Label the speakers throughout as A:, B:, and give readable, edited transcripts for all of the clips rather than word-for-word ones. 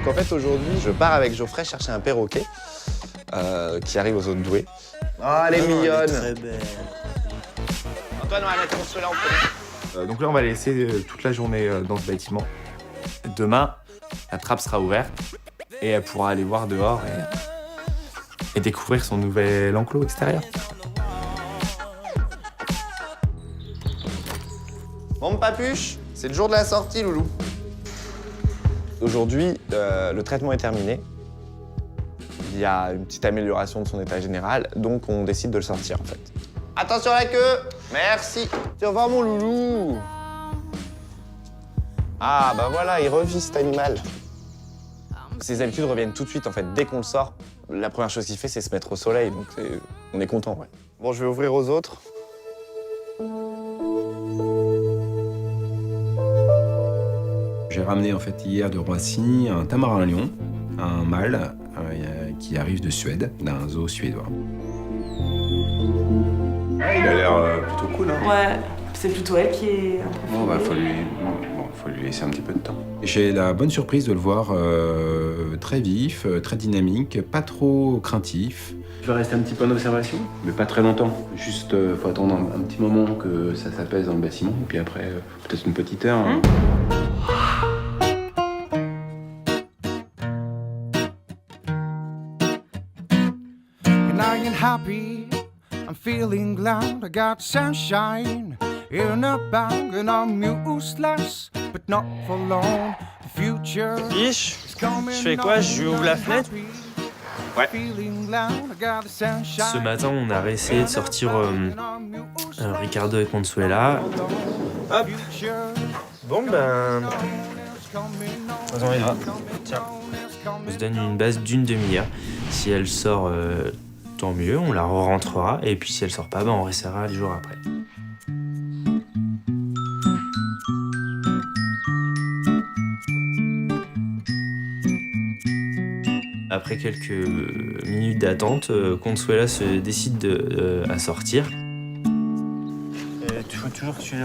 A: Donc en fait, aujourd'hui, je pars avec Geoffrey chercher un perroquet qui arrive aux zones douées. Oh, elle est mignonne.
B: Elle est très belle.
A: Antoine, on va mettre Consuela en premier.
C: Donc là, on va laisser toute la journée dans ce bâtiment. Demain, la trappe sera ouverte et elle pourra aller voir dehors et découvrir son nouvel enclos extérieur.
A: Bon, papuche, c'est le jour de la sortie, loulou. Aujourd'hui, le traitement est terminé. Il y a une petite amélioration de son état général, donc on décide de le sortir, en fait. Attention à la queue. Merci. Tu vas voir mon loulou. Ah, bah voilà, il revit cet animal. Ses habitudes reviennent tout de suite, en fait. Dès qu'on le sort, la première chose qu'il fait, c'est se mettre au soleil, donc on est content, ouais. Bon, je vais ouvrir aux autres.
D: J'ai ramené en fait hier de Roissy un tamarin lion, un mâle qui arrive de Suède, d'un zoo suédois. Il a l'air plutôt cool, hein.
E: Ouais, c'est plutôt elle qui est un peu...
D: Bon, bah, faut lui laisser un petit peu de temps. J'ai la bonne surprise de le voir très vif, très dynamique, pas trop craintif. Je vais rester un petit peu en observation, mais pas très longtemps. Juste, faut attendre un petit moment que ça s'apaise dans le bâtiment, et puis après, peut-être une petite heure. Hein.
F: Happy, I'm feeling glad I got sunshine in a bag and I'm useless, but not for long. The future
B: Biche, je fais quoi? Je lui ouvre la fenêtre?
C: Ouais.
B: Ce matin, on a réessayé de sortir Ricardo et Consuela. Hop. Bon, ben... on y va. Tiens. On se donne une base d'une demi-heure. Si elle sort, tant mieux, on la re-rentrera. Et puis si elle sort pas, ben, on réessayera les jours après. Après quelques minutes d'attente, Consuela se décide à sortir. Il faut toujours que tu l'aies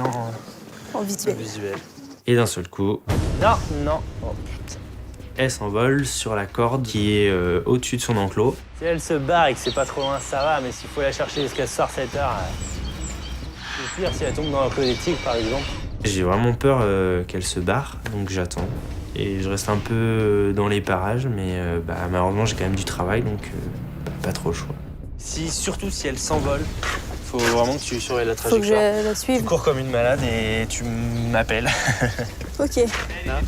G: en visuel.
B: Et d'un seul coup...
A: Non. Oh, putain.
B: Elle s'envole sur la corde qui est au-dessus de son enclos.
H: Si elle se barre et que c'est pas trop loin, ça va, mais s'il faut la chercher jusqu'à ce soir 7 heures, c'est pire si elle tombe dans l'enclos des tigres, par exemple.
B: J'ai vraiment peur qu'elle se barre, donc j'attends. Et je reste un peu dans les parages, mais malheureusement j'ai quand même du travail, donc pas trop le choix. Surtout si elle s'envole, faut vraiment que tu surveilles la trajectoire.
G: Faut que je la suive.
B: Tu cours comme une malade et tu m'appelles.
G: Ok.
B: Là.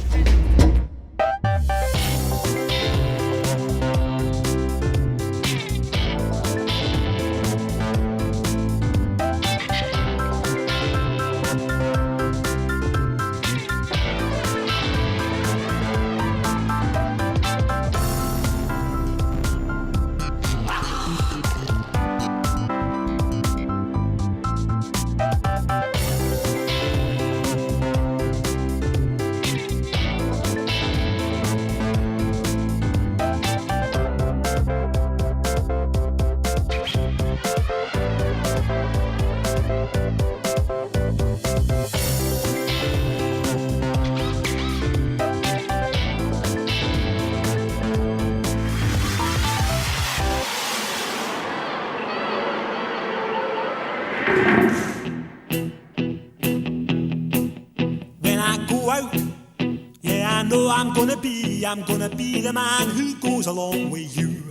I: I'm gonna be the man who goes along with you.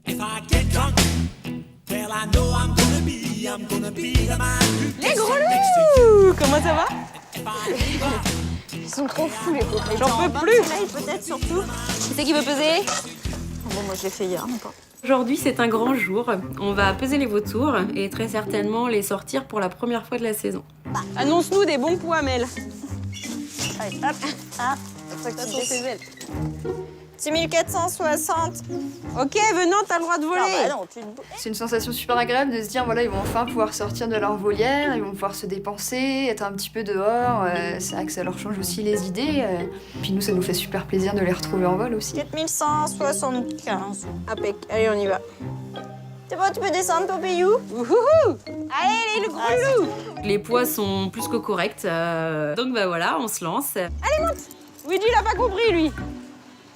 I: If I get drunk, well I know I'm gonna be the man who
G: Les
I: gets
G: gros
I: next to you.
G: loups! Comment ça va?
I: If I leave her,
G: Ils sont trop fous les copains.
E: J'en peux plus.
G: Peut-être surtout. Qui c'est qui veut peser? Bon, moi je l'ai fait hier, n'importe.
E: Aujourd'hui, c'est un grand jour. On va peser les vautours et très certainement les sortir pour la première fois de la saison.
G: Annonce-nous des bons poids, Mel. Allez, hop. Ah, ça sont ses ailes. 6460. Ok, venant, t'as le droit de voler.
J: C'est une sensation super agréable de se dire voilà, ils vont enfin pouvoir sortir de leur volière, ils vont pouvoir se dépenser, être un petit peu dehors. C'est vrai que ça leur change aussi les idées. Puis nous, ça nous fait super plaisir de les retrouver en vol aussi.
G: 4175. Impec. Allez, on y va. C'est bon, tu peux descendre, Popeyou. Allez, le gros loup.
E: Les poids sont plus que corrects. Donc voilà, on se lance.
G: Allez, monte. Luigi, il a pas compris, lui.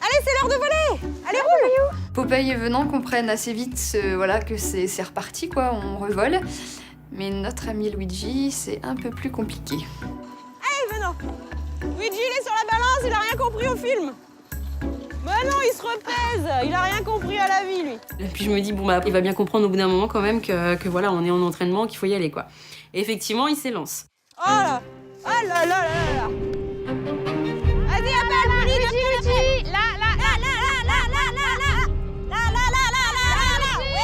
G: Allez, c'est l'heure de voler. Allez, roule.
J: Popeye et Venant comprennent assez vite voilà, que c'est reparti, quoi, on revole. Mais notre ami Luigi, c'est un peu plus compliqué.
G: Allez, Venant. Luigi, il est sur la balance, il a rien compris au film. Bah non, il se repèse, il a rien compris à la vie, lui.
E: Et puis je me dis, bon, bah, il va bien comprendre au bout d'un moment quand même que voilà, on est en entraînement, qu'il faut y aller, quoi. Et effectivement, il s'élance.
G: Oh là, oh là là là là. Vas-y, appelle Luigi, là, là, là, là, là, là, là, là, là, là, là, là, là, là, là, ouais.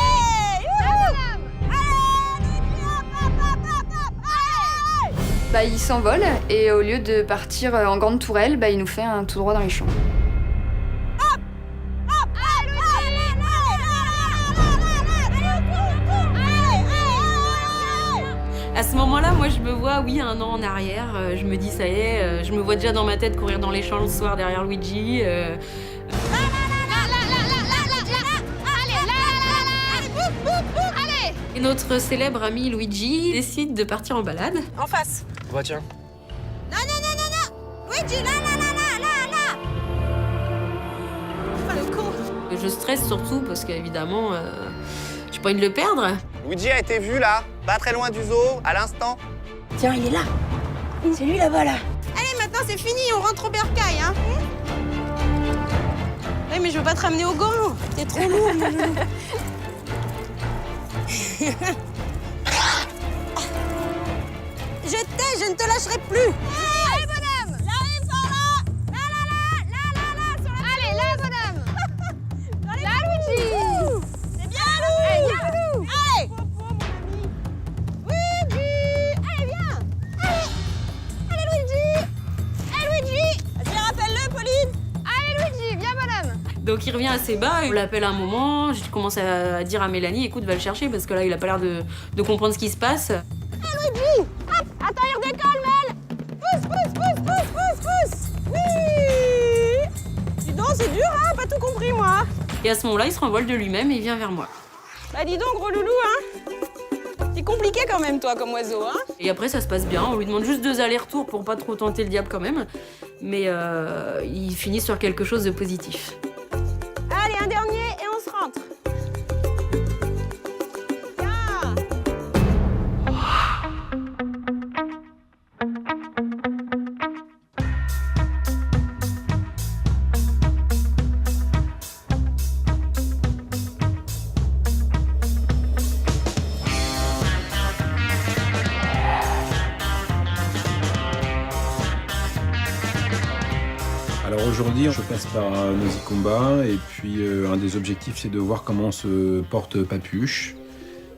J: Bah, il s'envole et au lieu de partir en grande tourelle, bah, il nous fait un tout droit dans les champs.
E: À ce moment-là, moi, je me vois, oui, 1 an en arrière. Je me dis, ça y est, je me vois déjà dans ma tête courir dans les champs le soir derrière Luigi. Et notre célèbre ami Luigi décide de partir en balade.
G: En face.
B: Bah tiens.
G: Non, non, non, non, non. Luigi, là, là, là, là, là, là. Oh, le con.
E: Je stresse surtout parce qu'évidemment, j'ai pas envie de le perdre.
A: Luigi a été vu là, pas très loin du zoo, à l'instant.
G: Tiens, il est là. C'est lui là-bas, là. Allez, maintenant c'est fini, on rentre au bercail, hein. Oui, mais je veux pas te ramener au gant. T'es trop lourd, mon loulou. Je t'ai, je ne te lâcherai plus. Allez, bonhomme. J'arrive par là. Là, là, là, là, là, là, sur la allez, là, bonhomme. Là, Luigi. C'est bien, Louis. Allez, viens, Loulou. Allez. Luigi. Allez, viens. Allez. Allez, Luigi. Allez, Luigi. Vas-y, rappelle-le, Pauline. Allez, Luigi, viens, bonhomme.
E: Donc il revient assez bas, il l'appelle un moment, je commence à dire à Mélanie, écoute, va le chercher parce que là, il a pas l'air de comprendre ce qui se passe.
G: Allez, Luigi. Hop, attends, il redécolle, Mel. Pousse, pousse, pousse, pousse, pousse, pousse. Oui. Dis donc, c'est dur, hein, pas tout compris, moi.
E: Et à ce moment-là, il se renvole de lui-même et il vient vers moi.
G: Bah dis donc, gros loulou, hein. T'es compliqué quand même, toi, comme oiseau, hein.
E: Et après, ça se passe bien, on lui demande juste 2 allers-retours pour pas trop tenter le diable quand même. Mais il finit sur quelque chose de positif.
G: Allez, un dernier et on se rentre. Tiens.
D: Alors aujourd'hui, je passe par Nosy-Combat et puis un des objectifs, c'est de voir comment se porte Papuche,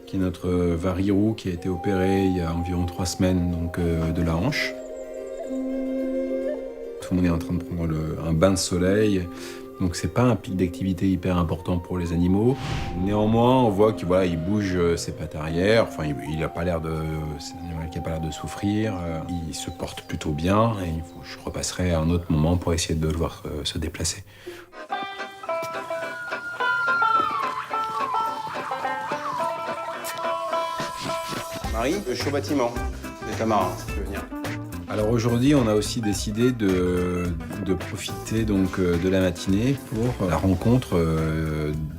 D: qui est notre varirou qui a été opéré il y a environ 3 semaines donc, de la hanche. Tout le monde est en train de prendre un bain de soleil, donc c'est pas un pic d'activité hyper important pour les animaux. Néanmoins, on voit qu'il voilà, il bouge ses pattes arrière, enfin il a pas l'air de, c'est un animal qui a pas l'air de souffrir, il se porte plutôt bien et je repasserai à un autre moment pour essayer de le voir se déplacer. Marie, je suis au bâtiment, les camarades, si tu veux venir. Alors aujourd'hui, on a aussi décidé de profiter donc de la matinée pour la rencontre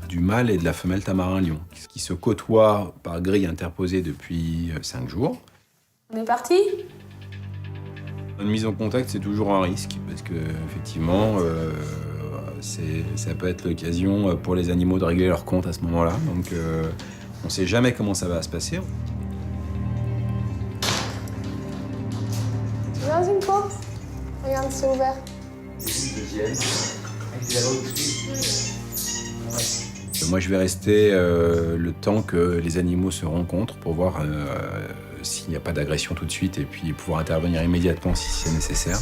D: du mâle et de la femelle tamarin lion, qui se côtoient par grille interposée depuis 5 jours.
E: On est parti ?
D: Une mise en contact, c'est toujours un risque, parce que effectivement, ça peut être l'occasion pour les animaux de régler leur compte à ce moment-là. Donc on ne sait jamais comment ça va se passer.
K: Dans une porte. Regarde, c'est ouvert.
D: Moi, je vais rester le temps que les animaux se rencontrent pour voir s'il n'y a pas d'agression tout de suite et puis pouvoir intervenir immédiatement si c'est nécessaire.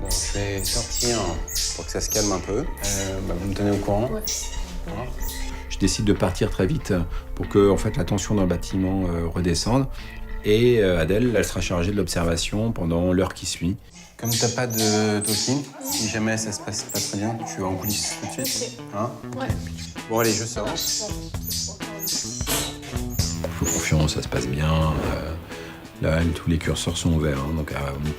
D: Bon, je vais sortir pour que ça se calme un peu. Vous me tenez au courant ?
K: Ouais.
D: Voilà. Je décide de partir très vite pour que en fait, la tension dans le bâtiment redescende. Et Adèle, elle sera chargée de l'observation pendant l'heure qui suit. Comme t'as pas de talking, si jamais ça se passe pas très bien, tu vas en coulisses tout de suite. Hein ?
K: Ouais.
D: Bon allez, je sors. Faut confiance, ça se passe bien. Là, tous les curseurs sont ouverts, hein, donc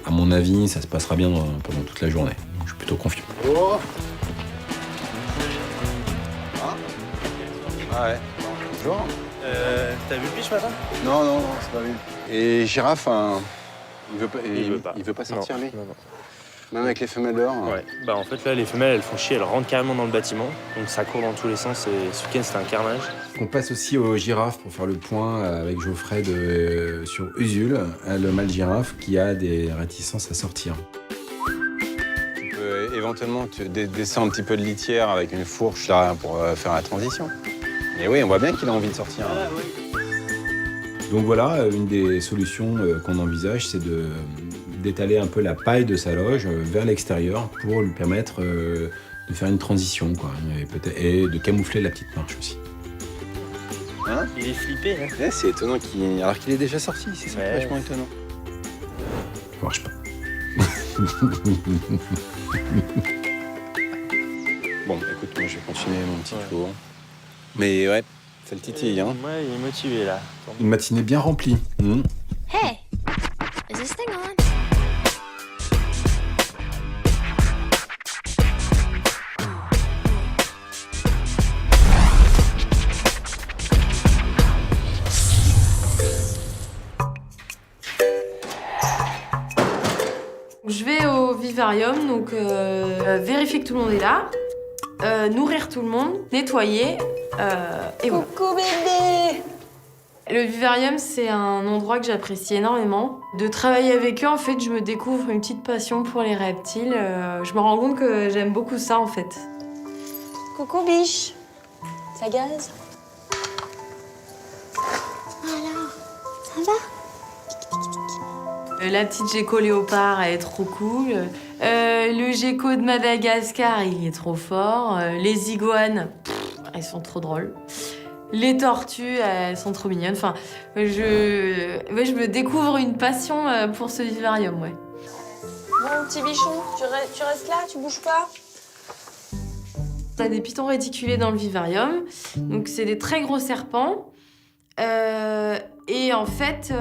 D: à mon avis, ça se passera bien pendant toute la journée. Donc, je suis plutôt confiant.
A: Oh. Ah ouais. Bonjour.
B: T'as vu le pitch ce matin?
D: Non, c'est pas vu. Et Girafe, il veut pas sortir,
B: non,
D: lui
B: non.
D: Même avec les femelles dehors
B: Ouais. Bah en fait là, les femelles, elles font chier, elles rentrent carrément dans le bâtiment. Donc ça court dans tous les sens et ce week-end, c'était un carnage.
D: On passe aussi aux girafes pour faire le point avec Geoffrey sur Usul, le mâle girafe qui a des réticences à sortir. Tu peux éventuellement descendre un petit peu de litière avec une fourche là, pour faire la transition. Mais oui, on voit bien qu'il a envie de sortir.
B: Ah, oui.
D: Donc voilà, une des solutions qu'on envisage, c'est d'étaler un peu la paille de sa loge vers l'extérieur pour lui permettre de faire une transition, quoi, et de camoufler la petite marche aussi. Hein?
B: Il est flippé, hein.
D: Ouais, c'est étonnant alors qu'il est déjà sorti, c'est ça, vachement étonnant. Ça marche pas. Bon, écoute, moi je vais continuer mon petit tour. Mais ouais, ça le titille, hein.
B: Ouais, il est motivé là.
D: Une matinée bien remplie.
K: Hey, is this thing on?
E: Je vais au vivarium, donc vérifier que tout le monde est là, nourrir tout le monde, nettoyer, et voilà.
G: Coucou bébé.
E: Le vivarium, c'est un endroit que j'apprécie énormément. De travailler avec eux, en fait, je me découvre une petite passion pour les reptiles. Je me rends compte que j'aime beaucoup ça, en fait.
G: Coucou biche. Ça gaze? Alors, ça va?
E: La petite gecko léopard, elle est trop cool. Le gecko de Madagascar, il est trop fort. Les iguanes, elles sont trop drôles. Les tortues, elles sont trop mignonnes. Enfin, je me découvre une passion pour ce vivarium, ouais.
G: Bon, petit bichon, tu restes là, tu bouges pas?
E: On a des pitons réticulés dans le vivarium. Donc, c'est des très gros serpents. Et en fait,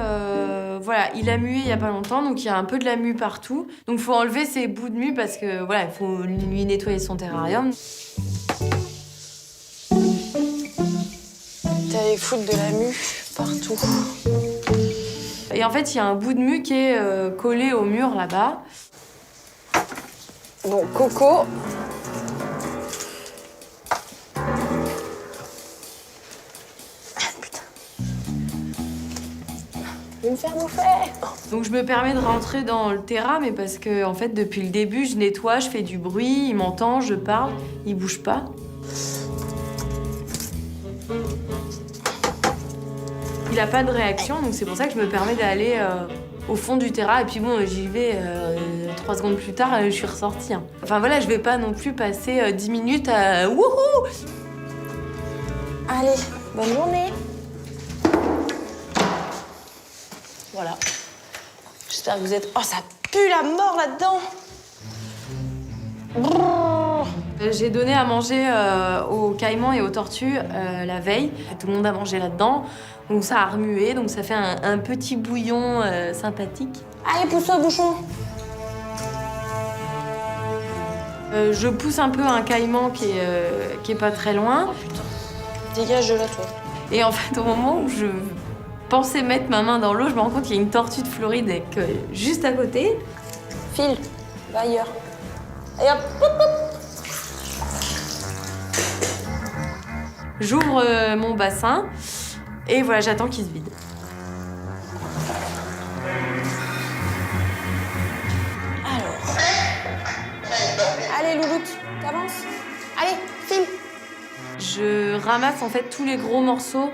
E: voilà, il a mué il y a pas longtemps, donc il y a un peu de la mue partout. Donc, il faut enlever ces bouts de mue parce que, voilà, il faut lui nettoyer son terrarium.
G: T'allais foutre de la mue partout.
E: Et en fait, il y a un bout de mue qui est collé au mur là-bas.
G: Bon, Coco. Putain. Je vais me faire bouffer.
E: Donc je me permets de rentrer dans le terrain, mais parce que en fait, depuis le début, je nettoie, je fais du bruit, il m'entend, je parle, il bouge pas. Il a pas de réaction, donc c'est pour ça que je me permets d'aller au fond du terrain. Et puis bon, j'y vais 3 secondes plus tard, je suis ressortie. Hein. Enfin voilà, je vais pas non plus passer 10 minutes à wouhou.
G: Allez, bonne journée. Voilà. J'espère que vous êtes... Oh, ça pue la mort là-dedans.
E: J'ai donné à manger aux caïmans et aux tortues la veille. Tout le monde a mangé là-dedans. Donc ça a remué, donc ça fait un petit bouillon sympathique.
G: Allez, pousse-toi, bouchon.
E: Je pousse un peu un caïman qui est pas très loin.
G: Oh putain, dégage de là, toi.
E: Et en fait, au moment où je pensais mettre ma main dans l'eau, je me rends compte qu'il y a une tortue de Floride juste à côté.
G: File, va ailleurs. Et hop, hop, hop.
E: J'ouvre mon bassin et voilà, j'attends qu'il se vide.
G: Alors. Allez, louloute, t'avances. Allez, file.
E: Je ramasse en fait tous les gros morceaux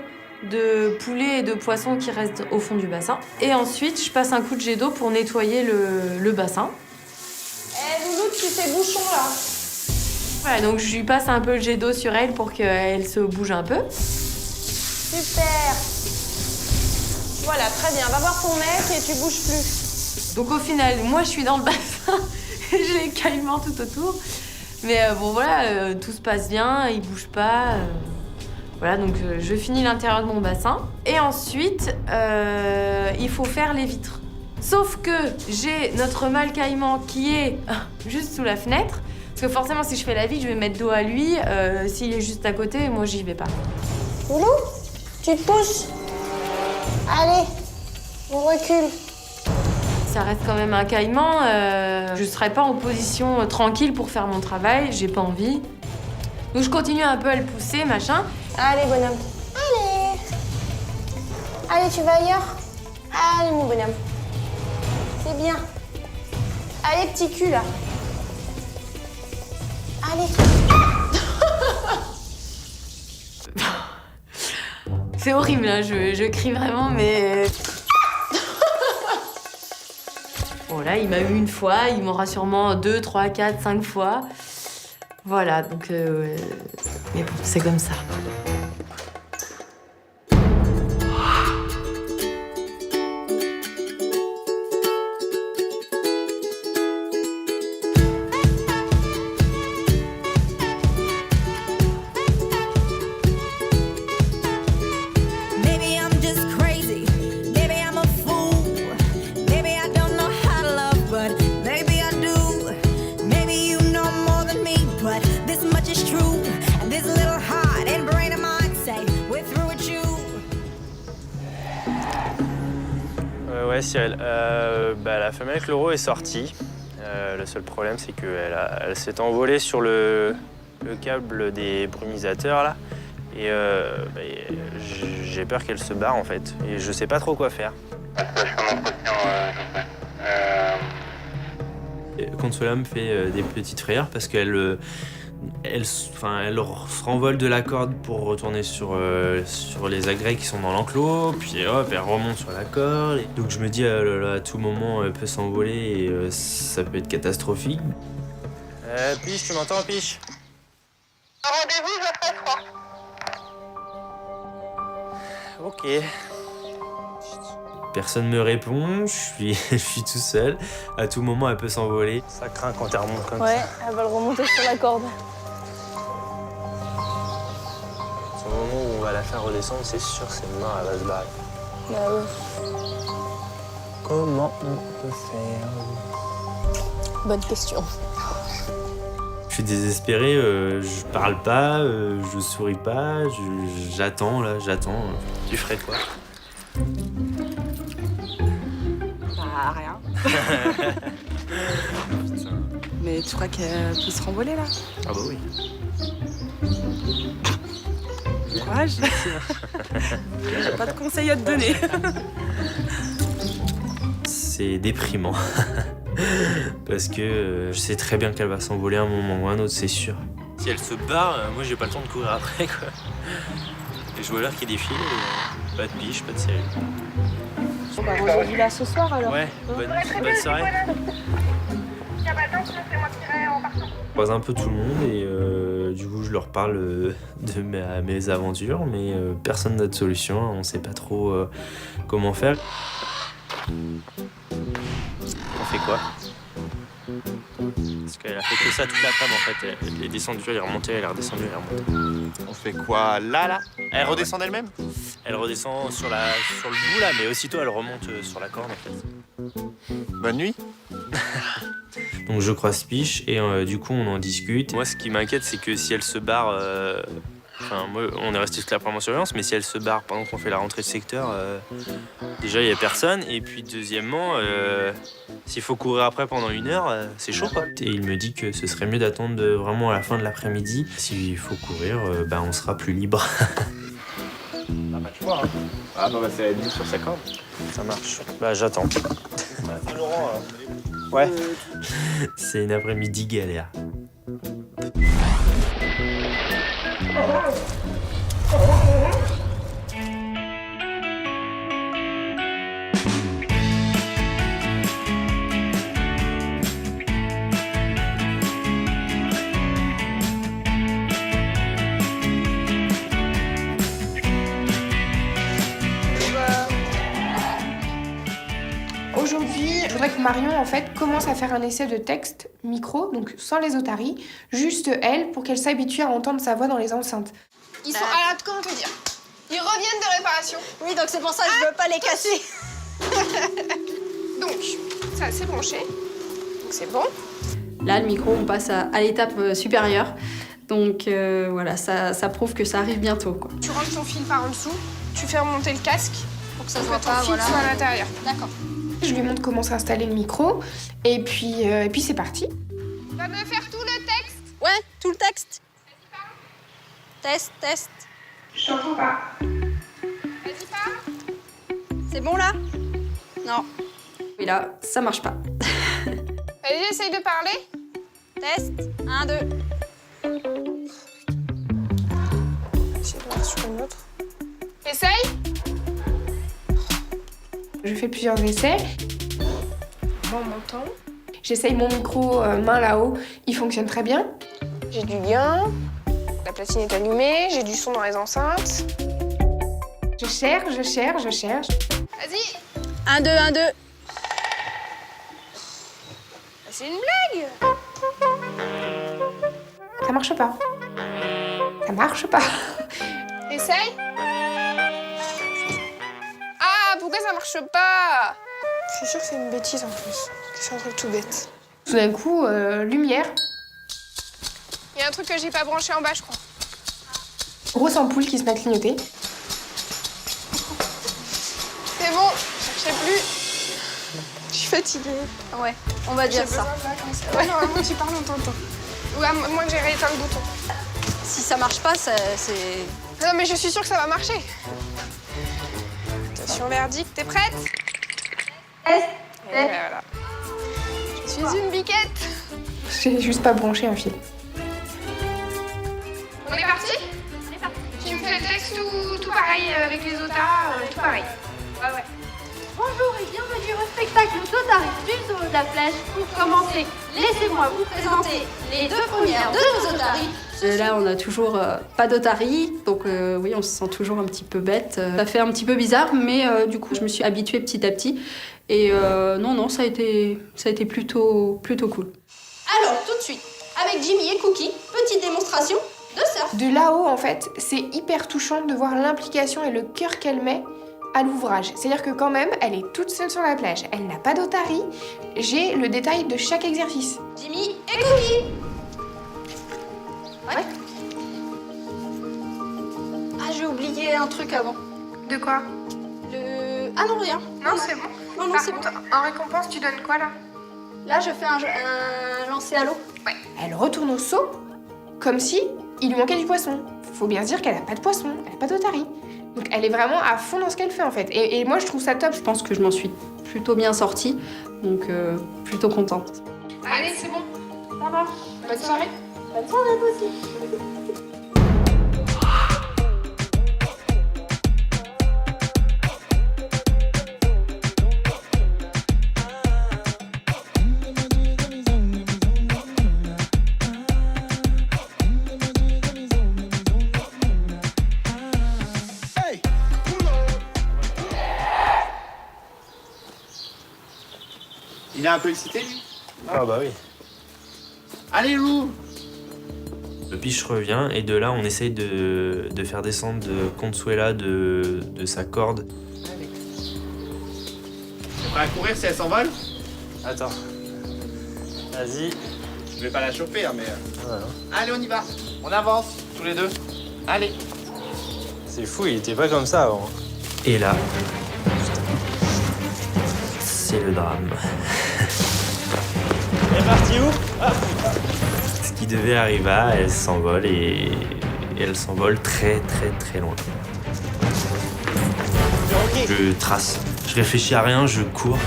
E: de poulet et de poisson qui restent au fond du bassin. Et ensuite, je passe un coup de jet d'eau pour nettoyer le bassin.
G: Louloute, tu fais bouchon là.
E: Voilà, donc je lui passe un peu le jet d'eau sur elle pour qu'elle se bouge un peu.
G: Super. Voilà, très bien. Va voir ton mec et tu bouges plus.
E: Donc au final, moi je suis dans le bassin et j'ai les caïmans tout autour. Mais bon voilà, tout se passe bien, ils bougent pas. Voilà, donc je finis l'intérieur de mon bassin. Et ensuite, il faut faire les vitres. Sauf que j'ai notre mâle caïman qui est juste sous la fenêtre. Parce que forcément, si je fais la vitre, je vais mettre dos à lui. S'il est juste à côté, moi, j'y vais pas.
G: Loulou, tu te pousses. Allez, on recule.
E: Ça reste quand même un caïman. Je serai pas en position tranquille pour faire mon travail. J'ai pas envie. Donc je continue un peu à le pousser, machin.
G: Allez, bonhomme. Allez. Allez, tu vas ailleurs? Allez, mon bonhomme. C'est bien. Allez, petit cul, là. Allez.
E: C'est horrible, hein. Je crie vraiment, mais... Bon, là, il m'a eu une fois, il m'aura sûrement 2, 3, 4, 5 fois. Voilà, donc... Mais bon, c'est comme ça.
B: Ouais, Cyril. La femelle avec l'euro est sortie. Le seul problème, c'est qu'elle s'est envolée sur le câble des brumisateurs, là. Et j'ai peur qu'elle se barre, en fait. Et je sais pas trop quoi faire. Consuela me fait des petites frayeurs parce qu'elle se renvole de la corde pour retourner sur les agrès qui sont dans l'enclos, puis hop, elle remonte sur la corde. Donc je me dis, à tout moment, elle peut s'envoler et ça peut être catastrophique. Piche, tu m'entends, Piche?
G: Rendez-vous, je ferai froid.
B: Ok. Personne me répond, je suis tout seul. À tout moment, elle peut s'envoler. Ça craint quand elle remonte comme ça.
G: Ouais, elle va le remonter sur la corde.
B: Au moment où on va la faire redescendre, c'est sûr que cette main, elle va se barrer.
G: Bah oui.
B: Comment on peut faire?
G: Bonne question.
B: Je suis désespéré, je parle pas, je souris pas, j'attends. Tu ferais quoi?
L: Bah, rien. Mais tu crois qu'elle peut se renvoler, là?
B: Ah bah oui.
L: Courage. J'ai pas de conseils à te donner.
B: C'est déprimant. Parce que je sais très bien qu'elle va s'envoler un moment ou un autre, c'est sûr. Si elle se barre, moi j'ai pas le temps de courir après, quoi. Et je vois l'heure qui défile, et pas de biche, pas de série.
G: Bon bah rendez-vous là ce soir alors.
B: Ouais, bonne soirée. Je croise un peu tout le monde et du coup je leur parle de mes aventures, mais personne n'a de solution, on sait pas trop comment faire. On fait quoi? Parce qu'elle a fait que ça toute l'après-midi en fait. Elle est descendue, elle est remontée, elle est redescendue, elle est remontée.
A: On fait quoi là? Elle redescend d'elle-même?
B: Elle redescend sur le bout là, mais aussitôt elle remonte sur la corde en fait.
A: Bonne nuit.
B: Donc je croise Piche et du coup on en discute. Moi ce qui m'inquiète c'est que si elle se barre, moi on est resté toute l'après-midi en surveillance, mais si elle se barre pendant qu'on fait la rentrée de secteur, déjà il y a personne et puis deuxièmement s'il faut courir après pendant 1 heure, c'est chaud quoi. Et il me dit que ce serait mieux d'attendre vraiment à la fin de l'après-midi. S'il faut courir, on sera plus libre.
C: T'as pas de choix, hein. Ah non, bah c'est la sur sa corde.
B: Ça marche. Bah j'attends.
A: C'est Laurent.
B: Ouais. C'est une après-midi galère.
M: Aujourd'hui, je voudrais que Marion, en fait, commence à faire un essai de texte micro, donc sans les otaries, juste elle, pour qu'elle s'habitue à entendre sa voix dans les enceintes. Ils sont... Alors, comment te dire? Ils reviennent de réparation.
G: Oui, donc c'est pour ça que je veux pas les casser.
M: Donc, ça, c'est branché. Donc, c'est bon.
J: Là, le micro, on passe à l'étape supérieure. Donc voilà, ça prouve que ça arrive bientôt, quoi.
M: Tu ranges ton fil par en dessous, tu fais remonter le casque
G: Pour que ça se
M: pour
G: voit
M: que ton
G: pas,
M: fil
G: voilà.
M: soit à l'intérieur.
G: D'accord.
M: Je lui montre comment s'installer le micro. Et puis c'est parti. Va me faire tout le texte.
G: Ouais, tout le texte. Test, test.
M: Je t'entends pas.
G: Vas-y, parle. C'est bon là? Non.
J: Et là, ça marche pas.
M: Vas-y, essaye de parler.
G: Test. 1, 2.
M: J'essaie de voir sur une autre. Essaye. Je fais plusieurs essais. Bon, on m'entend. J'essaye mon micro main là-haut. Il fonctionne très bien. J'ai du gain. La platine est allumée. J'ai du son dans les enceintes. Je cherche. Vas-y.
G: 1, 2, 1, 2.
M: C'est une blague. Ça marche pas. Essaye. Ah, pourquoi ça marche pas? Je suis sûre que c'est une bêtise en plus. Que c'est un truc tout bête. Tout d'un coup, lumière. Il y a un truc que j'ai pas branché en bas, je crois. Grosse ampoule qui se met à clignoter. C'est bon, je cherchais plus. Je suis fatiguée.
G: Ouais, on va dire ça.
M: Ouais, normalement, tu parles, on t'entend. Ou à moins que j'ai rééteint le bouton.
G: Si ça marche pas, c'est...
M: Non, mais je suis sûre que ça va marcher. Attention, verdict, t'es prête? Voilà. Je suis une biquette. J'ai juste pas branché un fil. On est parti? Tu me fais le texte tout pareil avec les otaries, tout pareil. Ouais.
N: Bonjour et bienvenue au spectacle d'Otari du Zoo de la Flèche. Pour commencer, laissez-moi vous présenter les deux premières de nos otaries.
J: Là, on a toujours pas d'otarie, donc oui, on se sent toujours un petit peu bête. Ça fait un petit peu bizarre, mais du coup, je me suis habituée petit à petit. Et non, ça a été plutôt cool.
N: Alors, tout de suite, avec Jimmy et Cookie, petite démonstration de surf.
M: De là-haut, en fait, c'est hyper touchant de voir l'implication et le cœur qu'elle met à l'ouvrage. C'est-à-dire que quand même, elle est toute seule sur la plage. Elle n'a pas d'otarie. J'ai le détail de chaque exercice.
N: Jimmy et Cookie.
G: Ouais. Ah, j'ai oublié un truc avant.
M: De quoi?
G: Ah non, rien.
M: Non, c'est bon.
G: Non,
M: Par
G: c'est
M: contre, en récompense, tu donnes quoi, là?
G: Là, je fais un lancer à l'eau.
M: Ouais. Elle retourne au seau, comme si il lui manquait du poisson. Faut bien se dire qu'elle a pas de poisson, elle a pas d'otarie. Donc elle est vraiment à fond dans ce qu'elle fait, en fait. Et moi, je trouve ça top.
J: Je pense que je m'en suis plutôt bien sortie, donc plutôt contente.
M: Allez, c'est bon. Ça va. Bonne soirée.
N: Bonne soirée, vous aussi.
A: Il est un peu excité, lui?
H: Ah bah oui.
A: Allez, Lou!
B: Le pitch revient et de là, on essaye de faire descendre Consuela de sa corde.
A: Tu vas courir si elle s'envole?
H: Attends. Vas-y.
A: Je vais pas la choper, hein, mais...
H: Voilà.
A: Allez, on y va. On avance, tous les deux. Allez.
H: C'est fou, il était pas comme ça avant.
B: Et là, c'est le drame.
H: Elle est partie où? Ah.
B: Ce qui devait arriver, elle s'envole et elle s'envole très loin. Je trace, je réfléchis à rien, je cours.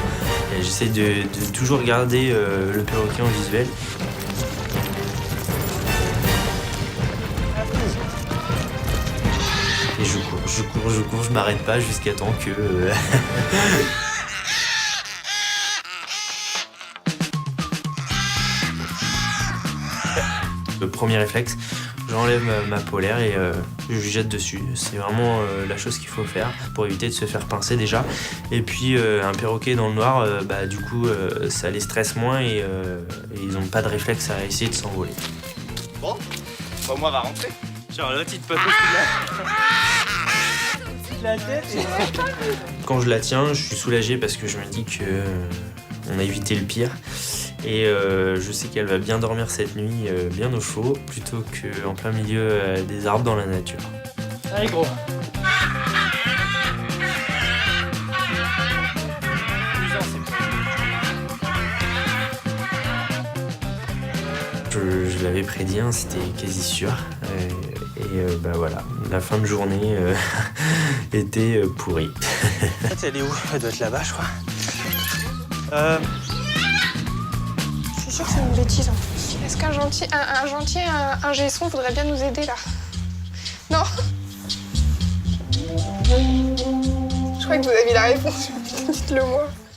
B: Et j'essaie de toujours garder le perroquet en visuel. Et je cours, je m'arrête pas jusqu'à temps que... Le premier réflexe, j'enlève ma polaire et je lui jette dessus. C'est vraiment la chose qu'il faut faire pour éviter de se faire pincer déjà. Et puis un perroquet dans le noir, du coup ça les stresse moins et ils n'ont pas de réflexe à essayer de s'envoler.
A: Bon, moi on va rentrer.
B: Genre l'autre, il te pose la tête. Quand je la tiens, je suis soulagé parce que je me dis que on a évité le pire. Et je sais qu'elle va bien dormir cette nuit, bien au chaud, plutôt qu'en plein milieu des arbres dans la nature.
H: Allez gros.
B: Je l'avais prédit, hein, c'était quasi sûr. Bah voilà, la fin de journée était pourrie.
H: En fait, elle est où? Elle doit être là-bas, je crois.
M: Je suis sûre que c'est une bêtise en plus. Est-ce qu'un gentil, un gesson voudrait bien nous aider là? Non. Je crois que vous avez la réponse, dites-le moi.